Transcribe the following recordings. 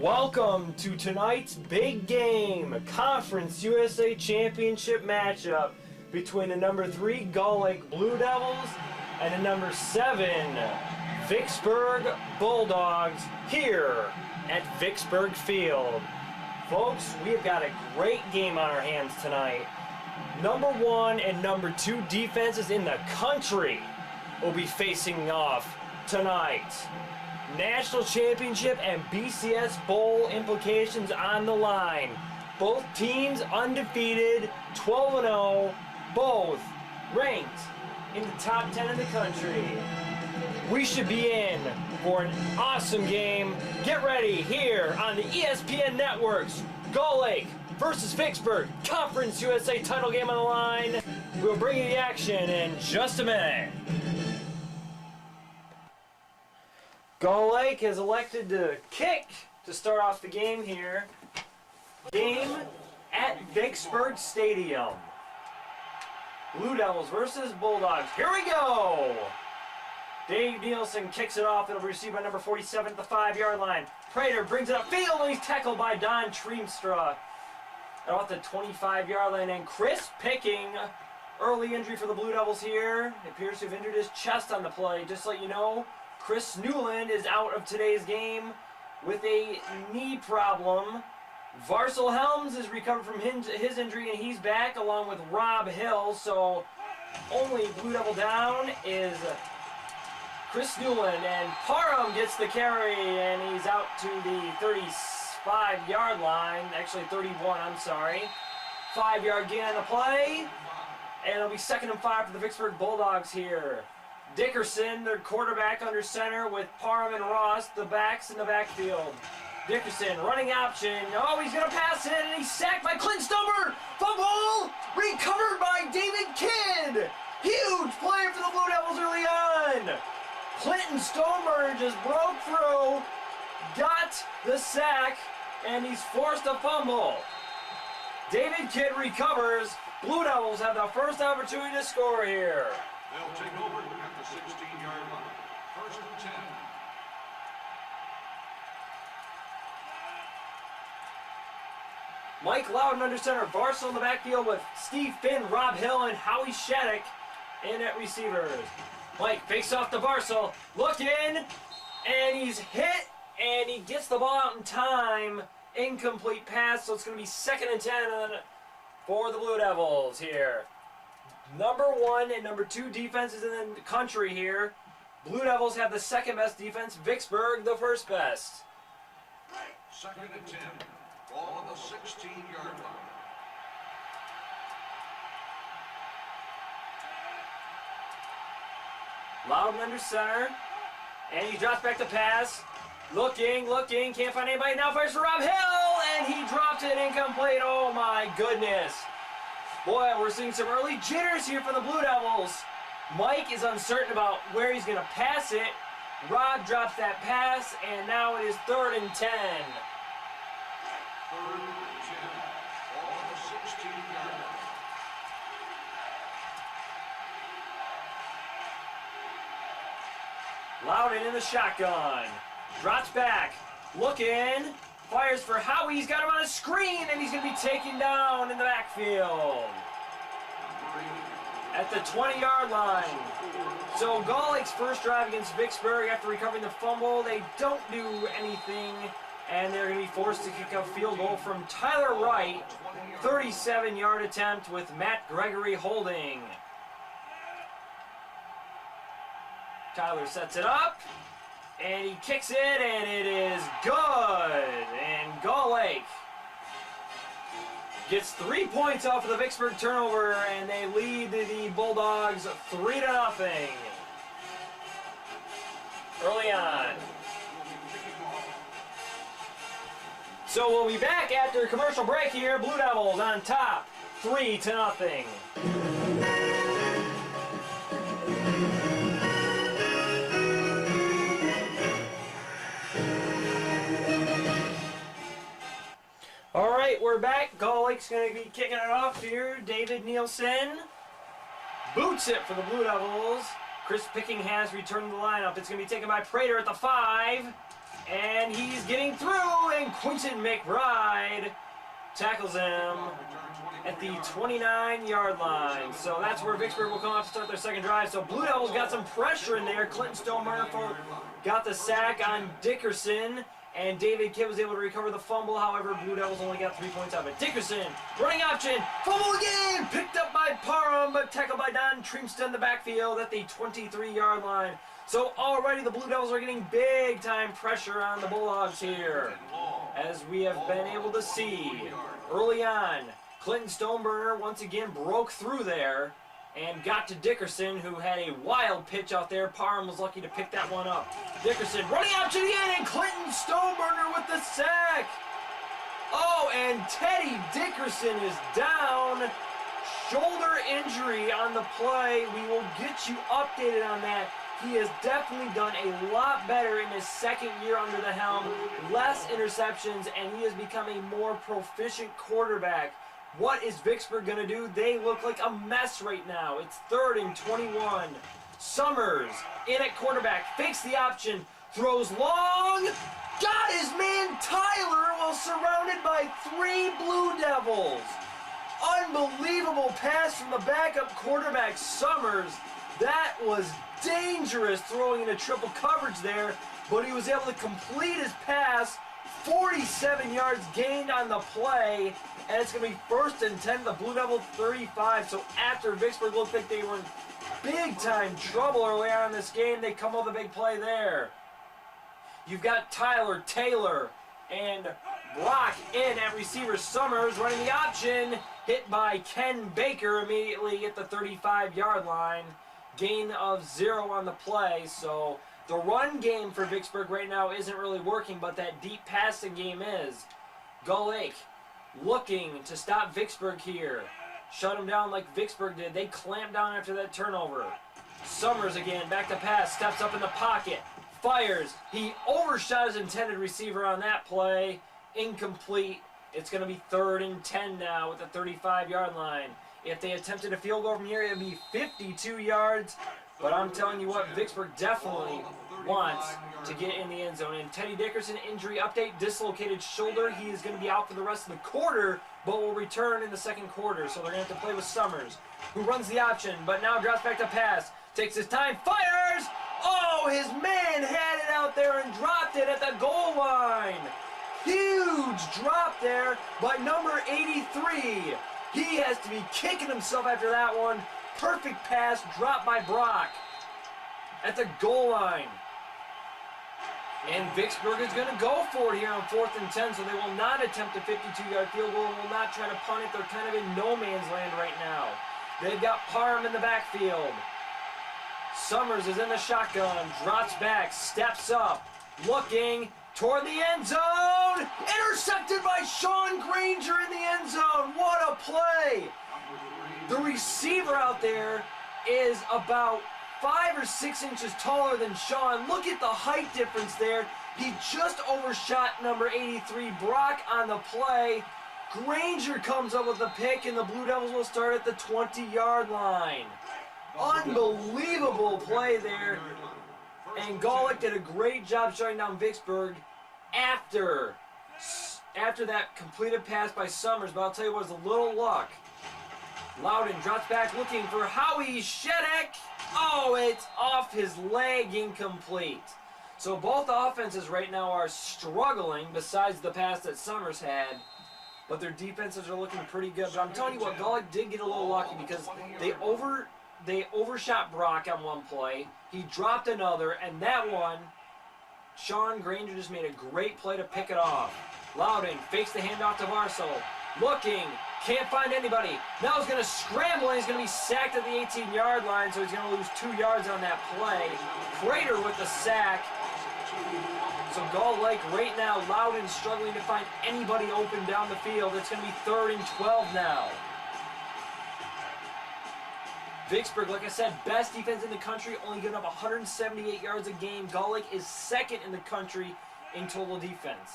Welcome to tonight's big game, Conference USA Championship matchup between the number 3 Gull Lake Blue Devils and the number 7 Vicksburg Bulldogs here at Vicksburg Field. Folks, we have got a great game on our hands tonight. Number 1 and number 2 defenses in the country will be facing off tonight. National Championship and BCS Bowl implications on the line. Both teams undefeated, 12-0, both ranked in the top 10 in the country. We should be in for an awesome game. Get ready here on the ESPN Networks. Gull Lake versus Vicksburg, Conference USA title game on the line. We'll bring you the action in just a minute. Gull Lake has elected to kick to start off the game here. Game at Vicksburg Stadium. Blue Devils versus Bulldogs. Here we go! Dave Nielsen kicks it off. It'll be received by number 47 at the 5-yard line. Prater brings it upfield and he's tackled by Don Treemstra off the 25-yard line. And Chris Picking, early injury for the Blue Devils here. It appears to have injured his chest on the play. Just to let you know, Chris Newland is out of today's game with a knee problem. Varsel Helms is recovered from his injury and he's back along with Rob Hill. So only Blue Devil down is Chris Newland, and Parham gets the carry and he's out to the 35-yard line. Actually 31, I'm sorry. 5-yard gain on the play. And it'll be 2nd and 5 for the Vicksburg Bulldogs here. Dickerson, their quarterback under center with Parham and Ross, the backs in the backfield. Dickerson, running option. Oh, he's going to pass it, and he's sacked by Clint Stomer. Fumble! Recovered by David Kidd. Huge play for the Blue Devils early on. Clinton Stomer just broke through, got the sack, and he's forced a fumble. David Kidd recovers. Blue Devils have the first opportunity to score here. They'll take over at the 16-yard line. 1st and 10. Mike Louden under center. Varsel in the backfield with Steve Finn, Rob Hill, and Howie Shattuck in at receivers. Mike fakes off the Varsel, looking, and he's hit, and he gets the ball out in time. Incomplete pass, so it's going to be 2nd and 10 for the Blue Devils here. Number 1 and number 2 defenses in the country here. Blue Devils have the 2nd best defense. Vicksburg the 1st best. 2nd and 10. Ball on the 16-yard line. Louden under center. And he drops back to pass. Looking, can't find anybody. Now fires for Rob Hill, and he drops it incomplete. Oh my goodness. Boy, we're seeing some early jitters here for the Blue Devils. Mike is uncertain about where he's going to pass it. Rob drops that pass, and now it is 3rd and 10. 3rd and 10. Ball on the 16-yard line. Louden in the shotgun. Drops back. Looking. Fires for Howie. He's got him on a screen, and he's going to be taken down in the backfield at the 20-yard line. So Gull Lake's first drive against Vicksburg after recovering the fumble, they don't do anything, and they're going to be forced to kick a field goal from Tyler Wright. 37-yard attempt with Matt Gregory holding. Tyler sets it up. And he kicks it, and it is good. And Gull Lake gets 3 points off of the Vicksburg turnover, and they lead the Bulldogs 3-0 early on. So we'll be back after a commercial break here. Blue Devils on top, 3-0. All right, we're back. Gull Lake's going to be kicking it off here. David Nielsen boots it for the Blue Devils. Chris Picking has returned to the lineup. It's going to be taken by Prater at the 5. And he's getting through, and Quinton McBride tackles him at the 29-yard line. So that's where Vicksburg will come out to start their second drive. So Blue Devils got some pressure in there. Clinton Stoneburner got the sack on Dickerson, and David Kidd was able to recover the fumble. However, Blue Devils only got 3 points out of it. Dickerson, running option, fumble again, picked up by Parham, but tackled by Don Treemston in the backfield at the 23-yard line. So already the Blue Devils are getting big-time pressure on the Bulldogs here, as we have been able to see early on. Clinton Stoneburner once again broke through there and got to Dickerson, who had a wild pitch out there. Parham was lucky to pick that one up. Dickerson running option again, and Clinton Stoneburner with the sack. Oh, and Teddy Dickerson is down. Shoulder injury on the play. We will get you updated on that. He has definitely done a lot better in his second year under the helm. Less interceptions, and he has become a more proficient quarterback. What is Vicksburg going to do? They look like a mess right now. It's 3rd and 21. Summers in at quarterback, fakes the option, throws long, got his man Tyler while surrounded by 3 Blue Devils. Unbelievable pass from the backup quarterback Summers. That was dangerous, throwing into triple coverage there, but he was able to complete his pass. 47 yards gained on the play, and it's going to be 1st and 10, the Blue Devil 35. So after Vicksburg looked like they were in big-time trouble early on in this game, they come up with a big play there. You've got Tyler, Taylor, and Brock in at receiver. Summers running the option, hit by Ken Baker immediately at the 35-yard line. Gain of 0 on the play, so the run game for Vicksburg right now isn't really working, but that deep passing game is. Gull Lake looking to stop Vicksburg here. Shut him down like Vicksburg did. They clamped down after that turnover. Summers again, back to pass, steps up in the pocket, fires. He overshot his intended receiver on that play. Incomplete. It's going to be 3rd and 10 now with the 35-yard line. If they attempted a field goal from here, it would be 52 yards. But I'm telling you what, Vicksburg definitely wants to get in the end zone. And Teddy Dickerson, injury update, dislocated shoulder. He is going to be out for the rest of the quarter, but will return in the second quarter. So they're going to have to play with Summers, who runs the option, but now drops back to pass. Takes his time, fires! Oh, his man had it out there and dropped it at the goal line. Huge drop there by number 83. He has to be kicking himself after that one. Perfect pass dropped by Brock at the goal line. And Vicksburg is going to go for it here on 4th and 10, so they will not attempt a 52-yard field goal and will not try to punt it. They're kind of in no man's land right now. They've got Parham in the backfield. Summers is in the shotgun, drops back, steps up, looking toward the end zone. Intercepted by Sean Granger in the end zone. What a play. The receiver out there is about 5 or 6 inches taller than Sean. Look at the height difference there. He just overshot number 83, Brock, on the play. Granger comes up with the pick, and the Blue Devils will start at the 20-yard line. Unbelievable play there. And Gull Lake did a great job shutting down Vicksburg after that completed pass by Summers. But I'll tell you what, it was a little luck. Louden drops back looking for Howie Shedek. Oh, it's off his leg, incomplete. So both offenses right now are struggling besides the pass that Summers had. But their defenses are looking pretty good. But I'm telling you what, Gull Lake did get a little lucky because they overshot Brock on one play. He dropped another, and that one, Sean Granger just made a great play to pick it off. Louden fakes the handoff to Varso. Looking, can't find anybody. Now he's going to scramble, and he's going to be sacked at the 18-yard line, so he's going to lose 2 yards on that play. Prater with the sack. So Gull Lake right now, Louden struggling to find anybody open down the field. It's going to be 3rd and 12 now. Vicksburg, like I said, best defense in the country, only giving up 178 yards a game. Gull Lake is 2nd in the country in total defense.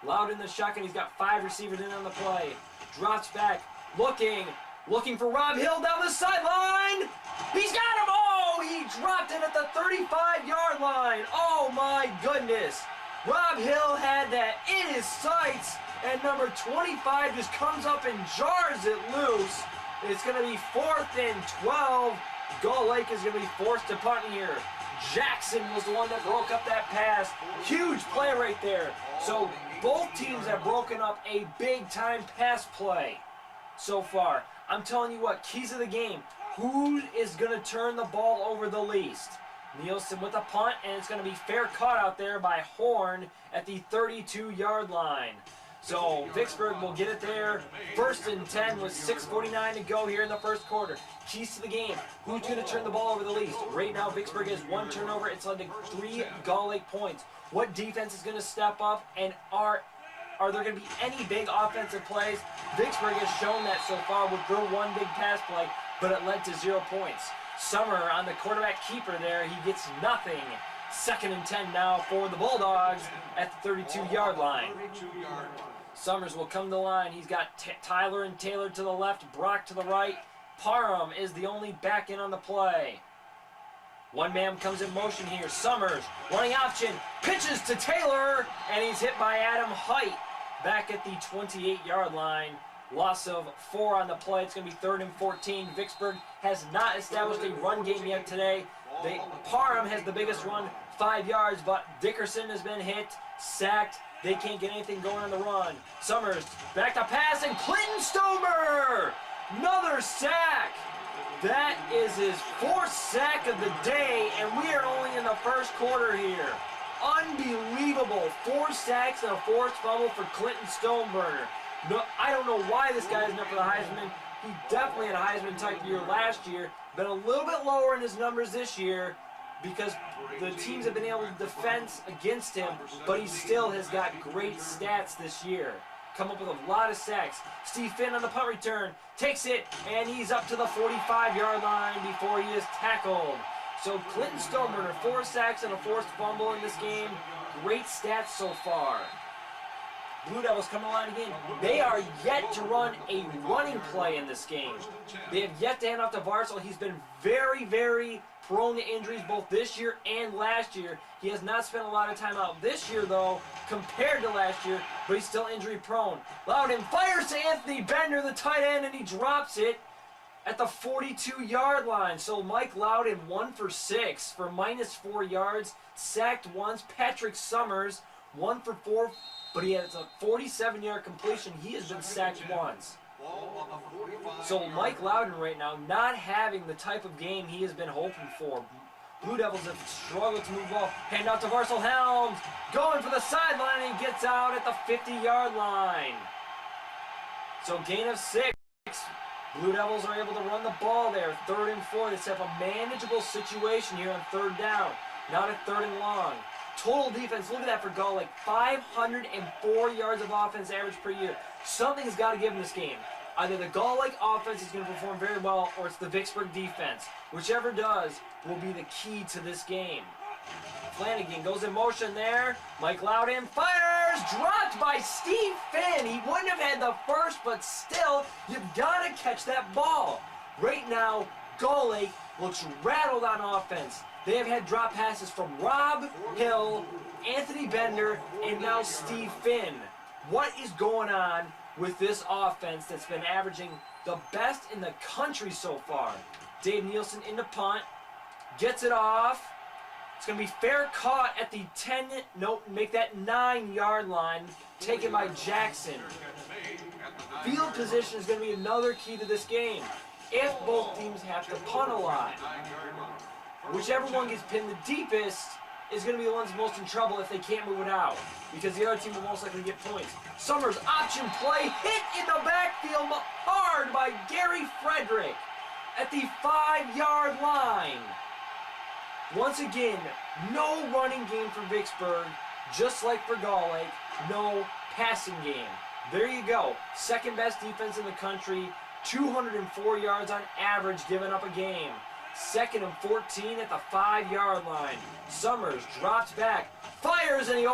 Louden in the shotgun, he's got 5 receivers in on the play. Drops back, looking for Rob Hill down the sideline. He's got him! Oh, he dropped it at the 35-yard line. Oh my goodness. Rob Hill had that in his sights, and number 25 just comes up and jars it loose. It's going to be 4th and 12. Gull Lake is going to be forced to punt here. Jackson was the one that broke up that pass. Huge play right there. So both teams have broken up a big-time pass play so far. I'm telling you what, keys of the game. Who is going to turn the ball over the least? Nielsen with a punt, and it's going to be fair caught out there by Horn at the 32-yard line. So Vicksburg will get it there. 1st and 10 with 6:49 to go here in the first quarter. Keys to the game. Who's going to turn the ball over the least? Right now, Vicksburg has 1 turnover. It's led to 3 Gull Lake points. What defense is going to step up, and are there going to be any big offensive plays? Vicksburg has shown that so far with their one big pass play, but it led to 0 points. Summer on the quarterback keeper there. He gets nothing. 2nd and 10 now for the Bulldogs at the 32-yard line. Summers will come to the line. He's got Tyler and Taylor to the left, Brock to the right. Parham is the only back in on the play. One man comes in motion here. Summers, running option, pitches to Taylor, and he's hit by Adam Height back at the 28-yard line. Loss of 4 on the play. It's going to be 3rd and 14. Vicksburg has not established a run game yet today. Parham has the biggest run, 5 yards, but Dickerson has been hit, sacked. They can't get anything going on the run. Summers back to pass, and Clinton Stober! Another sack! That is his 4th sack of the day, and we are only in the first quarter here. Unbelievable. 4 sacks and a forced fumble for Clinton Stoneburner. No, I don't know why this guy isn't up for the Heisman. He definitely had a Heisman type year last year. Been a little bit lower in his numbers this year because the teams have been able to defend against him, but he still has got great stats this year. Come up with a lot of sacks. Steve Finn on the punt return. Takes it, and he's up to the 45-yard line before he is tackled. So Clinton Stoneburner, 4 sacks and a forced fumble in this game. Great stats so far. Blue Devils come on again. They are yet to run a running play in this game. They have yet to hand off to Varsel. He's been very, very prone to injuries both this year and last year. He has not spent a lot of time out this year, though, compared to last year, but he's still injury prone. Louden fires to Anthony Bender, the tight end, and he drops it at the 42-yard line. So Mike Louden 1 for 6 for -4 yards, sacked once. Patrick Summers 1 for 4. But he has a 47-yard completion. He has been sacked once. So Mike Louden right now not having the type of game he has been hoping for. Blue Devils have struggled to move ball. Hand out to Varsel Helms. Going for the sideline, and he gets out at the 50-yard line. So gain of 6. Blue Devils are able to run the ball there. 3rd and 4. They set up a manageable situation here on 3rd down. Not a 3rd and long. Total defense, look at that for Gull Lake. 504 yards of offense average per year. Something's got to give in this game. Either the Gull Lake offense is going to perform very well, or it's the Vicksburg defense. Whichever does will be the key to this game. Flanagan goes in motion there. Mike Louden fires. Dropped by Steve Finn. He wouldn't have had the first, but still, you've got to catch that ball. Right now, Gull Lake looks rattled on offense. They have had drop passes from Rob Hill, Anthony Bender, and now Steve Finn. What is going on with this offense that's been averaging the best in the country so far? Dave Nielsen in the punt, gets it off. It's going to be fair caught at the 10, nope, make that 9-yard line, taken by Jackson. Field position is going to be another key to this game. If both teams have to punt a lot. Whichever one gets pinned the deepest is going to be the ones most in trouble if they can't move it out, because the other team will most likely get points. Summers option play, hit in the backfield hard by Gary Frederick at the 5-yard line. Once again, no running game for Vicksburg, just like for Gull Lake, no passing game. There you go. 2nd best defense in the country, 204 yards on average given up a game. 2nd and 14 at the 5-yard line. Summers drops back, fires, and he